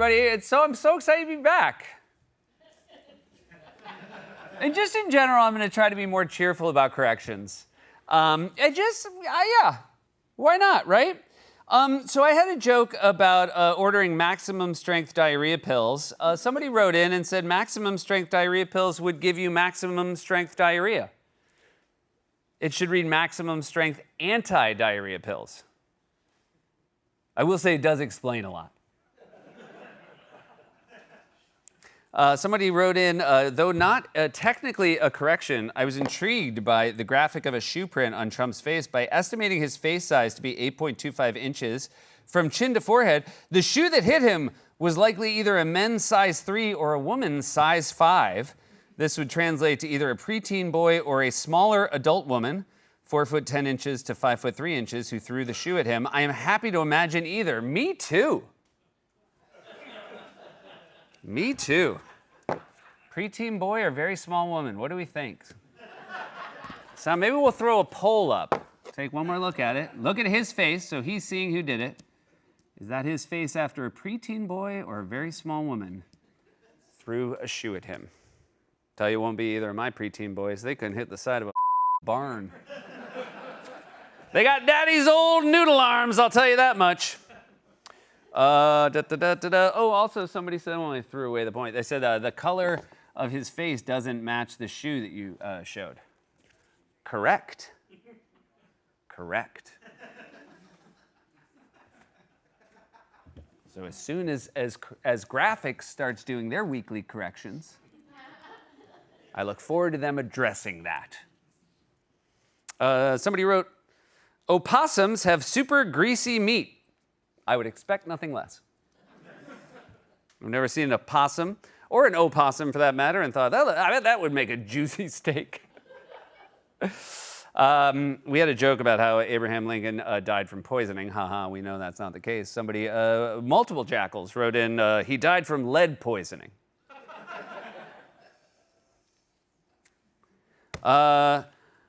everybody. I'm so excited to be back. And just in general, I'm going to try to be more cheerful about corrections. Yeah, why not, right? So I had a joke about ordering maximum strength diarrhea pills. Somebody wrote in and said maximum strength diarrhea pills would give you maximum strength diarrhea. It should read maximum strength anti-diarrhea pills. I will say it does explain a lot. Somebody wrote in, though not technically a correction, I was intrigued by the graphic of a shoe print on Trump's face. By estimating his face size to be 8.25 inches from chin to forehead, the shoe that hit him was likely either a men's size 3 or a woman's size 5. This would translate to either a preteen boy or a smaller adult woman, 4 foot 10 inches to 5 foot 3 inches, who threw the shoe at him. I am happy to imagine either. Me too. Me too. Preteen boy or very small woman? What do we think? So maybe we'll throw a poll up. Take one more look at it. Look at his face so he's seeing who did it. Is that his face after a preteen boy or a very small woman threw a shoe at him? Tell you it won't be either of my preteen boys. They couldn't hit the side of a barn. They got daddy's old noodle arms, I'll tell you that much. Oh, also somebody said, well, I threw away the point. They said the color of his face doesn't match the shoe that you showed. Correct. Correct. So as soon as Graphics starts doing their weekly corrections, I look forward to them addressing that. Somebody wrote, opossums have super greasy meat. I would expect nothing less. I've never seen an opossum, or an opossum for that matter, and thought, I bet that would make a juicy steak. We had a joke about how Abraham Lincoln died from poisoning. Haha, we know that's not the case. Somebody, multiple jackals wrote in, he died from lead poisoning.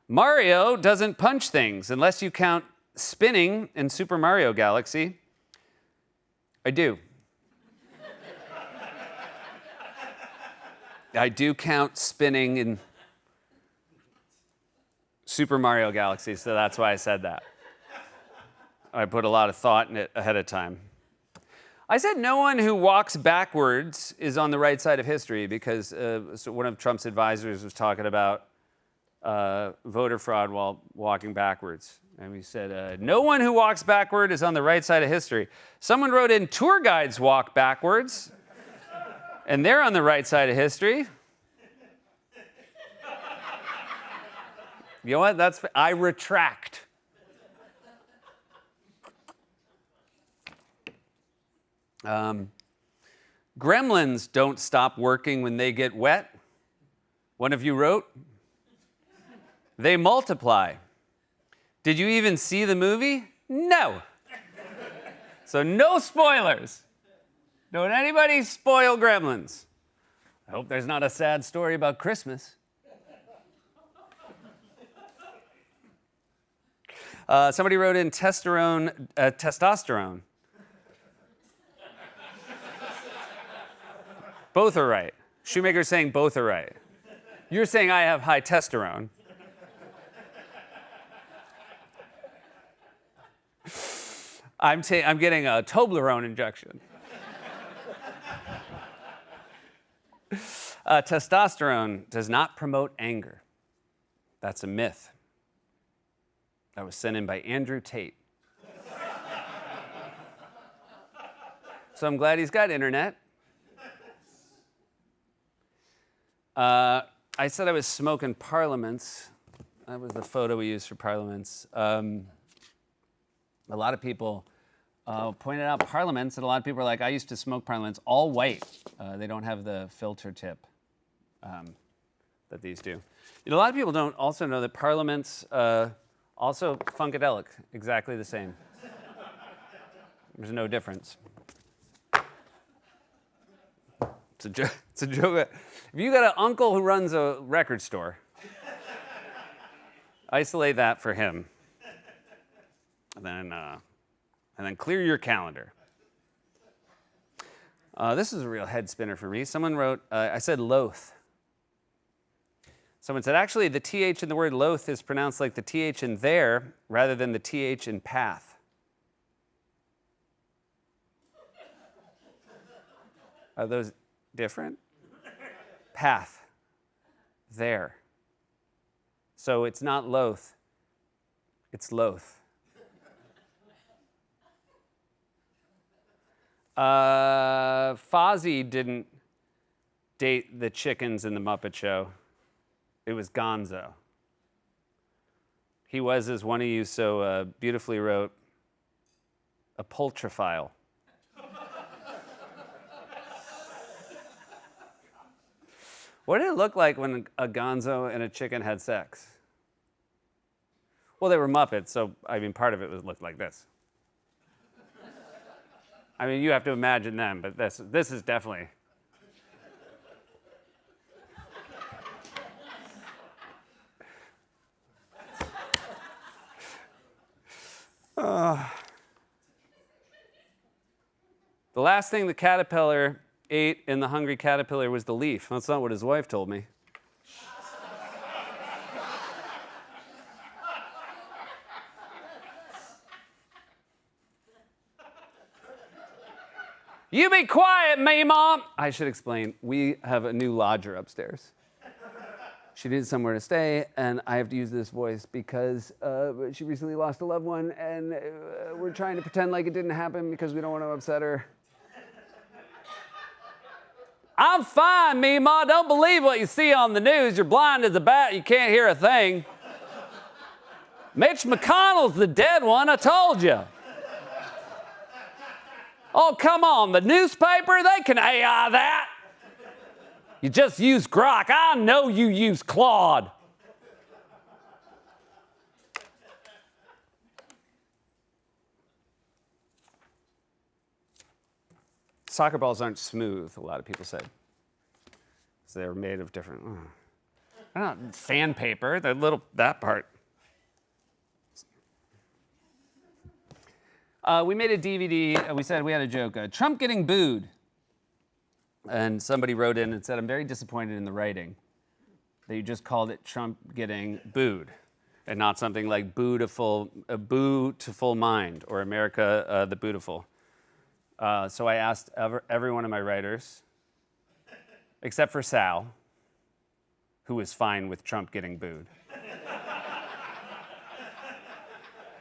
Mario doesn't punch things unless you count spinning in Super Mario Galaxy. I do. I do count spinning in Super Mario Galaxy, so that's why I said that. I put a lot of thought in it ahead of time. I said no one who walks backwards is on the right side of history because so one of Trump's advisors was talking about voter fraud while walking backwards. And we said, no one who walks backward is on the right side of history. Someone wrote in, tour guides walk backwards, and they're on the right side of history. You know what? I retract. Gremlins don't stop working when they get wet. One of you wrote, they multiply. Did you even see the movie? No. So no spoilers. Don't anybody spoil Gremlins. I hope there's not a sad story about Christmas. Somebody wrote in testosterone. Both are right. Shoemaker's saying both are right. You're saying I have high testosterone. I'm getting a Toblerone injection. Testosterone does not promote anger. That's a myth. That was sent in by Andrew Tate. So I'm glad he's got internet. I said I was smoking parliaments. That was the photo we used for parliaments. A lot of people pointed out parliaments, and a lot of people are like, I used to smoke parliaments all white. They don't have the filter tip that these do. You know, a lot of people don't also know that parliaments also funkadelic, exactly the same. There's no difference. It's a joke. If you got an uncle who runs a record store, isolate that for him. And then clear your calendar. This is a real head spinner for me. Someone wrote, I said loath. Someone said, actually, the TH in the word loath is pronounced like the TH in there rather than the TH in path. Are those different? Path. There. So it's not loath, it's loath. Fozzie didn't date the chickens in the Muppet Show. It was Gonzo. He was, as one of you so beautifully wrote, a poultrophile. What did it look like when a Gonzo and a chicken had sex? Well, they were Muppets, so I mean, part of it looked like this. I mean, you have to imagine them, but this is definitely. The last thing the caterpillar ate in The Hungry Caterpillar was the leaf. That's not what his wife told me. You be quiet, me, Mom. I should explain. We have a new lodger upstairs. She needs somewhere to stay, and I have to use this voice because she recently lost a loved one, and we're trying to pretend like it didn't happen because we don't want to upset her. I'm fine, Meemaw. Don't believe what you see on the news. You're blind as a bat. You can't hear a thing. Mitch McConnell's the dead one, I told you. Oh, come on. The newspaper, they can AI that. You just use Grok. I know you use Claude. Soccer balls aren't smooth, a lot of people say. So they're made of different, they're not sandpaper, they're that part. We made a DVD, and we said we had a joke, Trump getting booed. And somebody wrote in and said, I'm very disappointed in the writing that you just called it Trump getting booed and not something like boo to full mind or America the Beautiful. So I asked every one of my writers, except for Sal, who was fine with Trump getting booed,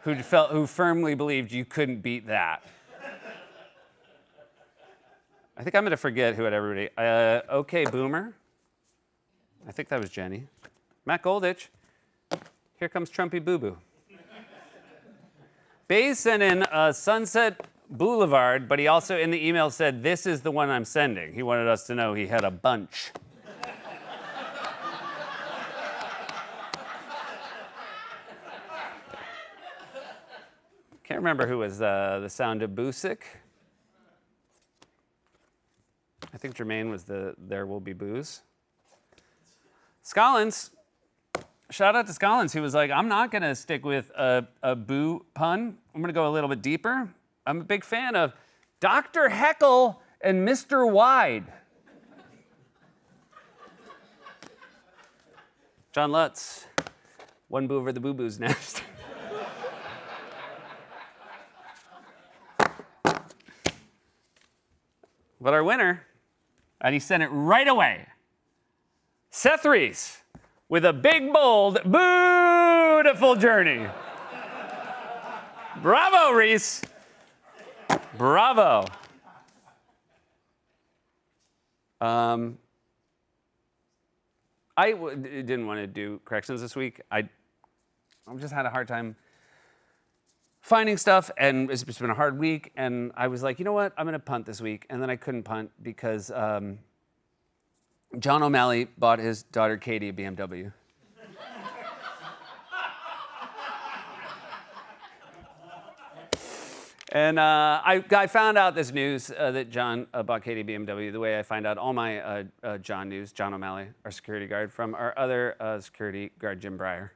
who firmly believed you couldn't beat that. I think I'm going to forget who had everybody. Okay, Boomer. I think that was Jenny. Matt Goldich. Here comes Trumpy Boo Boo. Baze sent in Sunset Boulevard, but he also in the email said, this is the one I'm sending. He wanted us to know he had a bunch. Can't remember who was the sound of Busick. I think Jermaine was the There Will Be Booze. Scollins, shout out to Scollins, who was like, I'm not going to stick with a boo pun. I'm going to go a little bit deeper. I'm a big fan of Dr. Heckle and Mr. Wide. John Lutz, one boo over the boo-boo's nest. But our winner, and he sent it right away, Seth Reese, with a big, bold, beautiful journey. Bravo, Reese. Bravo. I didn't want to do corrections this week. I just had a hard time finding stuff, and it's been a hard week, and I was like, you know what? I'm going to punt this week. And then I couldn't punt because John O'Malley bought his daughter Katie a BMW. And I found out this news that John bought Katie a BMW the way I find out all my John news, John O'Malley, our security guard, from our other security guard, Jim Breyer,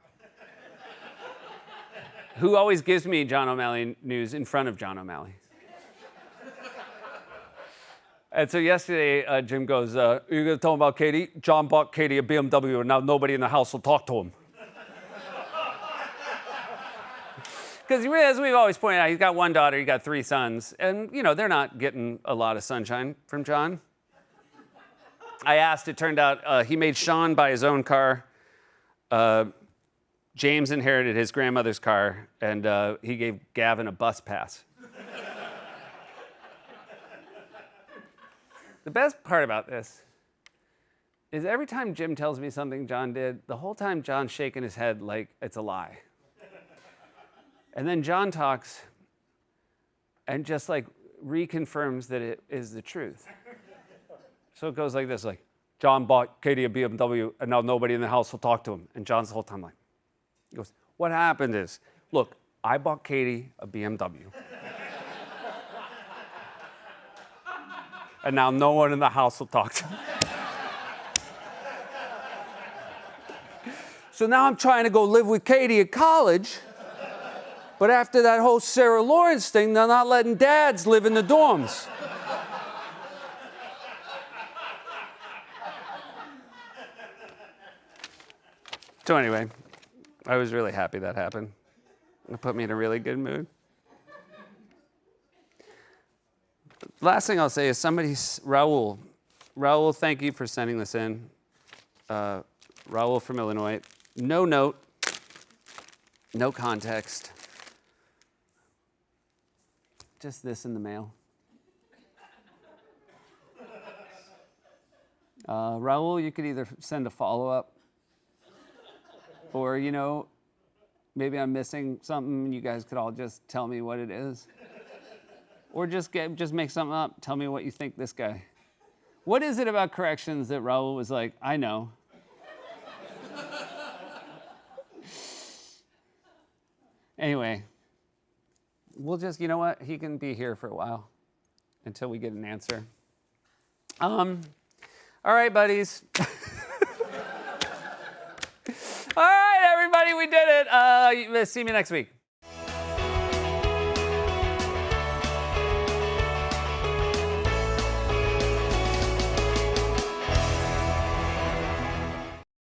who always gives me John O'Malley news in front of John O'Malley. And so yesterday, Jim goes, "You're going to tell him about Katie? John bought Katie a BMW, and now nobody in the house will talk to him." Because as we've always pointed out, he's got one daughter, he's got three sons, and, they're not getting a lot of sunshine from John. I asked, it turned out he made Sean buy his own car. James inherited his grandmother's car, and he gave Gavin a bus pass. The best part about this is every time Jim tells me something John did, the whole time John's shaking his head like it's a lie. And then John talks and just reconfirms that it is the truth. So it goes like this, John bought Katie a BMW, and now nobody in the house will talk to him. And John's the whole time he goes, what happened is, look, I bought Katie a BMW. And now no one in the house will talk to him. So now I'm trying to go live with Katie at college. But after that whole Sarah Lawrence thing, they're not letting dads live in the dorms. So anyway, I was really happy that happened. It put me in a really good mood. Last thing I'll say is Raul. Raul, thank you for sending this in. Raul from Illinois. No note, no context. Just this in the mail. Raul, you could either send a follow-up, or, maybe I'm missing something. You guys could all just tell me what it is. Or just make something up. Tell me what you think this guy. What is it about corrections that Raul was like, I know? Anyway, we'll just, you know what? He can be here for a while until we get an answer. All right, buddies. All right, everybody, we did it. See me next week.